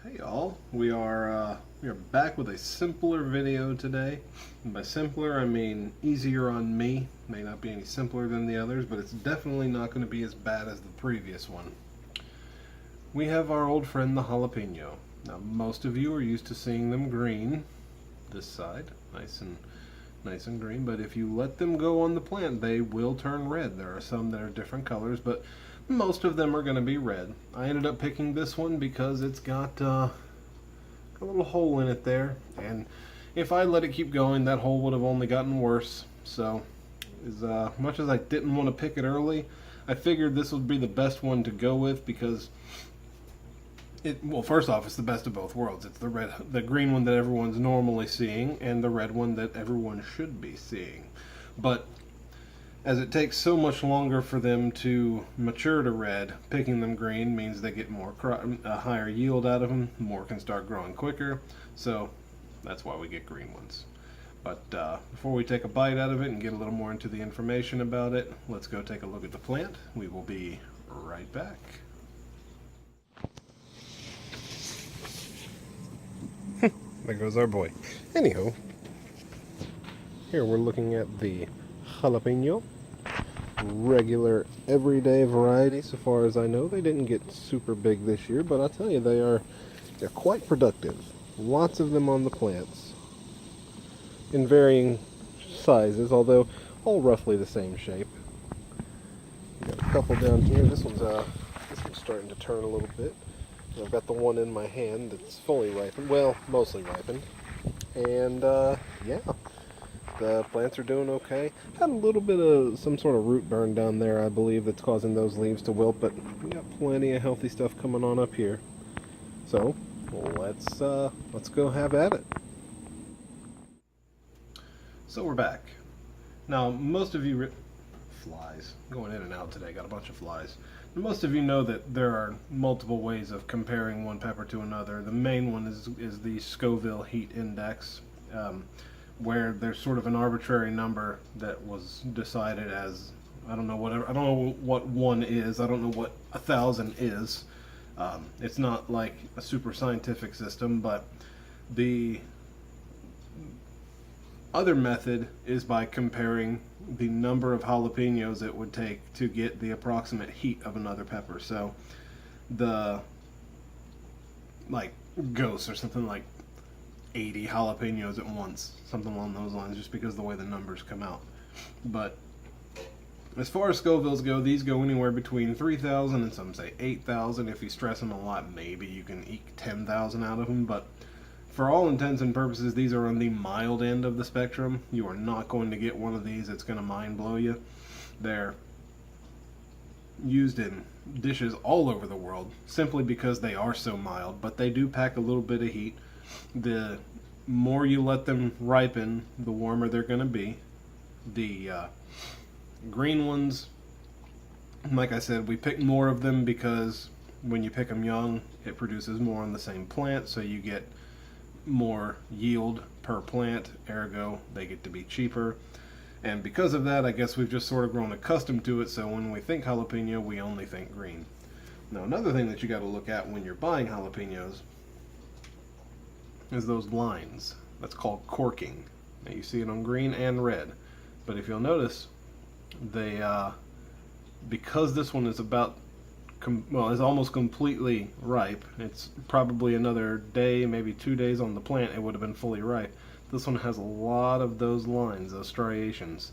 Hey all, we are back with a simpler video today. And by simpler, I mean easier on me. May not be any simpler than the others, but it's definitely not going to be as bad as the previous one. We have our old friend the jalapeno. Now, most of you are used to seeing them green, this side, nice and green. But if you let them go on the plant, they will turn red. There are some that are different colors, but most of them are going to be red. I ended up picking this one because it's got a little hole in it there, and if I let it keep going, that hole would have only gotten worse. So, as much as I didn't want to pick it early, I figured this would be the best one to go with because well, first off, it's the best of both worlds. It's the green one that everyone's normally seeing, and the red one that everyone should be seeing. But as it takes so much longer for them to mature to red, picking them green means they get a higher yield out of them. More can start growing quicker, so that's why we get green ones. But before we take a bite out of it and get a little more into the information about it, let's go take a look at the plant. We will be right back. There goes our boy. Anywho, here we're looking at the jalapeno. Regular, everyday variety, so far as I know. They didn't get super big this year, but I'll tell you, they're quite productive. Lots of them on the plants, in varying sizes, although all roughly the same shape. Got a couple down here. This one's starting to turn a little bit. I've got the one in my hand that's fully ripened, well, mostly ripened, and yeah. The plants are doing okay. Had a little bit of some sort of root burn down there, I believe, that's causing those leaves to wilt, but we got plenty of healthy stuff coming on up here. So, let's go have at it. So we're back. Now, most of you flies going in and out today. Got a bunch of flies. Most of you know that there are multiple ways of comparing one pepper to another. The main one is the Scoville heat index. Where there's sort of an arbitrary number that was decided as, I don't know what one is, I don't know what 1,000 is. It's not like a super scientific system, but the other method is by comparing the number of jalapenos it would take to get the approximate heat of another pepper. So the ghosts or something like 80 jalapenos at once, something along those lines, just because of the way the numbers come out. But as far as Scovilles go, these go anywhere between 3,000 and some say 8,000. If you stress them a lot, maybe you can eke 10,000 out of them, but for all intents and purposes, these are on the mild end of the spectrum. You are not going to get one of these that's going to mind blow you. They're used in dishes all over the world simply because they are so mild, but they do pack a little bit of heat. The more you let them ripen, the warmer they're going to be. The green ones, like I said, we pick more of them because when you pick them young, it produces more on the same plant, so you get more yield per plant, ergo they get to be cheaper. And because of that, I guess we've just sort of grown accustomed to it, so when we think jalapeno, we only think green. Now, another thing that you got to look at when you're buying jalapenos is those lines. That's called corking. Now you see it on green and red, but if you'll notice, they because this one is is almost completely ripe. It's probably another day, maybe 2 days on the plant, it would have been fully ripe. This one has a lot of those lines, those striations.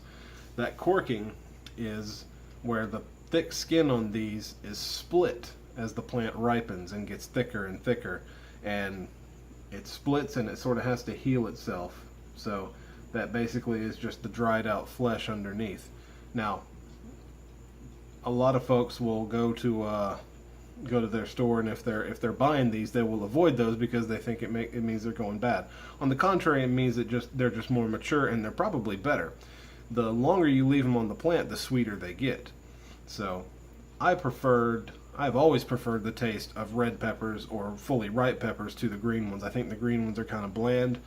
That corking is where the thick skin on these is split as the plant ripens and gets thicker and thicker, and it splits and it sort of has to heal itself. So that basically is just the dried out flesh underneath. Now, a lot of folks will go to their store, and if they're buying these, they will avoid those because they think it means they're going bad. On the contrary, it means they're just more mature and they're probably better. The longer you leave them on the plant, the sweeter they get. So I've always preferred the taste of red peppers or fully ripe peppers to the green ones. I think the green ones are kind of bland.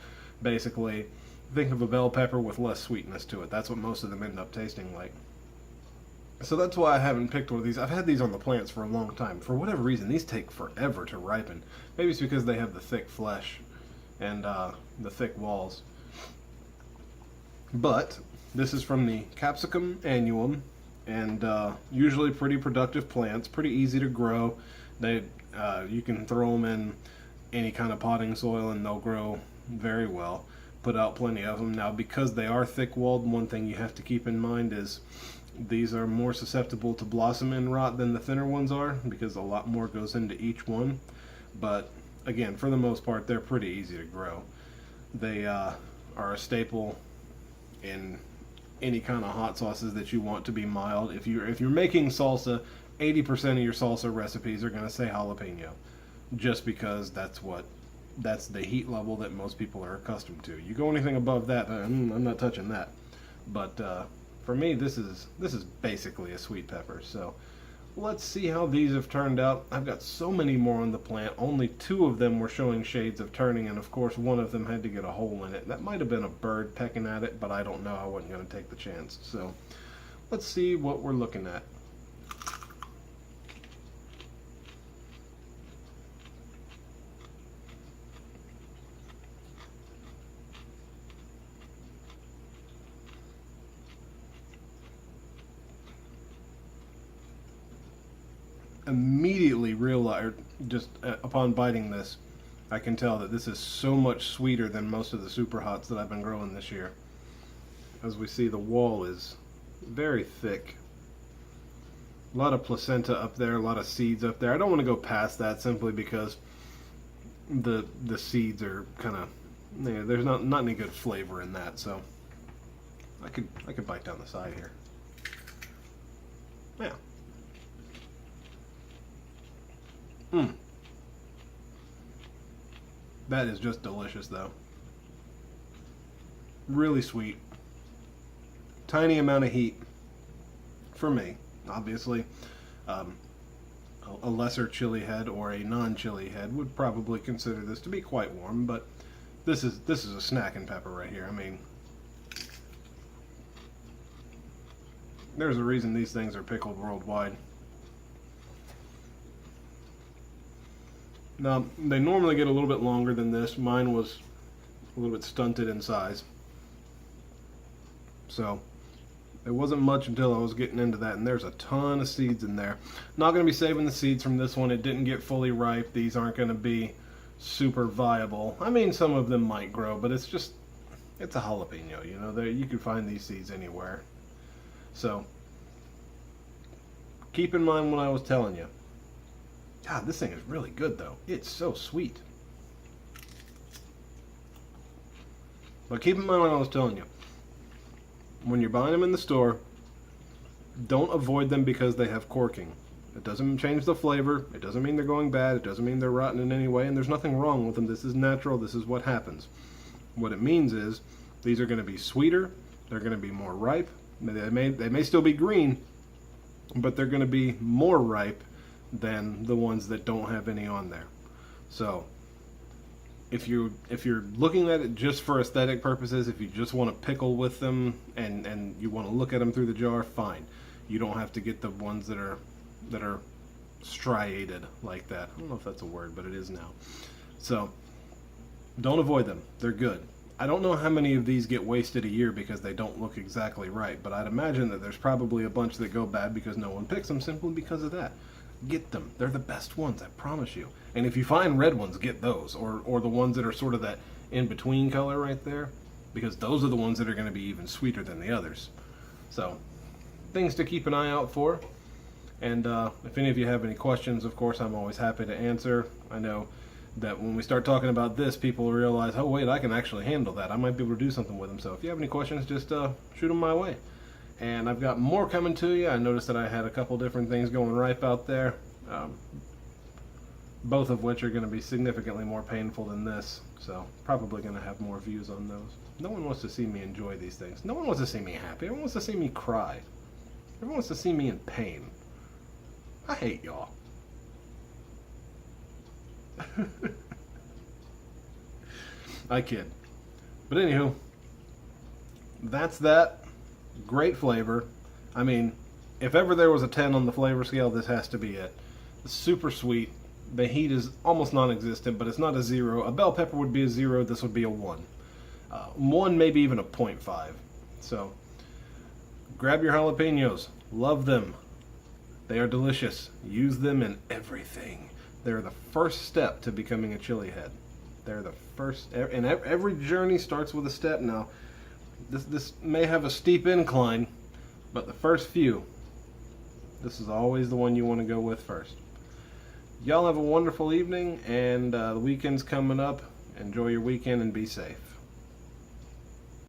Basically, think of a bell pepper with less sweetness to it. That's what most of them end up tasting like. So that's why I haven't picked one of these. I've had these on the plants for a long time. For whatever reason, these take forever to ripen. Maybe it's because they have the thick flesh and the thick walls. But this is from the Capsicum annuum, and usually pretty productive plants, pretty easy to grow. They you can throw them in any kind of potting soil and they'll grow very well. Put out plenty of them. Now, because they are thick-walled, one thing you have to keep in mind is these are more susceptible to blossom end rot than the thinner ones are, because a lot more goes into each one. But again, for the most part, they're pretty easy to grow. They are a staple in any kind of hot sauces that you want to be mild. If you're making salsa, 80% of your salsa recipes are going to say jalapeno, just because that's the heat level that most people are accustomed to. You go anything above that, I'm not touching that. But for me, this is basically a sweet pepper. So let's see how these have turned out. I've got so many more on the plant. Only 2 of them were showing shades of turning, and of course one of them had to get a hole in it. That might have been a bird pecking at it, but I don't know. I wasn't going to take the chance. So let's see what we're looking at. Immediately realize, just upon biting this, I can tell that this is so much sweeter than most of the super hots that I've been growing this year. As we see, the wall is very thick. A lot of placenta up there, a lot of seeds up there. I don't want to go past that simply because the seeds are kind of, there's not any good flavor in that. So I could bite down the side here. Yeah. That is just delicious, though. Really sweet. Tiny amount of heat for me, obviously. A lesser chili head or a non-chili head would probably consider this to be quite warm, but this is a snacking pepper right here. I mean, there's a reason these things are pickled worldwide. Now, they normally get a little bit longer than this. Mine was a little bit stunted in size. So, it wasn't much until I was getting into that, and there's a ton of seeds in there. Not going to be saving the seeds from this one. It didn't get fully ripe. These aren't going to be super viable. I mean, some of them might grow, but it's a jalapeno, you know. You can find these seeds anywhere. So, keep in mind what I was telling you. God, this thing is really good, though. It's so sweet. But keep in mind what I was telling you. When you're buying them in the store, don't avoid them because they have corking. It doesn't change the flavor. It doesn't mean they're going bad. It doesn't mean they're rotten in any way, and there's nothing wrong with them. This is natural. This is what happens. What it means is these are going to be sweeter. They're going to be more ripe. They may still be green, but they're going to be more ripe than the ones that don't have any on there. So if you're looking at it just for aesthetic purposes, if you just want to pickle with them and you want to look at them through the jar, fine. You don't have to get the ones that are striated like that. I don't know if that's a word, but it is now. So don't avoid them. They're good. I don't know how many of these get wasted a year because they don't look exactly right, but I'd imagine that there's probably a bunch that go bad because no one picks them simply because of that. Get them. They're the best ones, I promise you. And if you find red ones, get those. Or the ones that are sort of that in-between color right there. Because those are the ones that are going to be even sweeter than the others. So, things to keep an eye out for. And if any of you have any questions, of course, I'm always happy to answer. I know that when we start talking about this, people realize, oh wait, I can actually handle that. I might be able to do something with them. So if you have any questions, just shoot them my way. And I've got more coming to you. I noticed that I had a couple different things going ripe out there, both of which are going to be significantly more painful than this. So probably going to have more views on those. No one wants to see me enjoy these things. No one wants to see me happy. Everyone wants to see me cry. Everyone wants to see me in pain. I hate y'all. I kid. But anywho, that's that. Great flavor. I mean, if ever there was a 10 on the flavor scale, this has to be it. It's super sweet. The heat is almost non-existent, but it's not a 0. A bell pepper would be a 0. This would be a 1. 1, maybe even a 0.5. So, grab your jalapenos. Love them. They are delicious. Use them in everything. They're the first step to becoming a chili head. They're the first, and every journey starts with a step. Now, this may have a steep incline, but the first few, this is always the one you want to go with first. Y'all have a wonderful evening, and the weekend's coming up. Enjoy your weekend and be safe.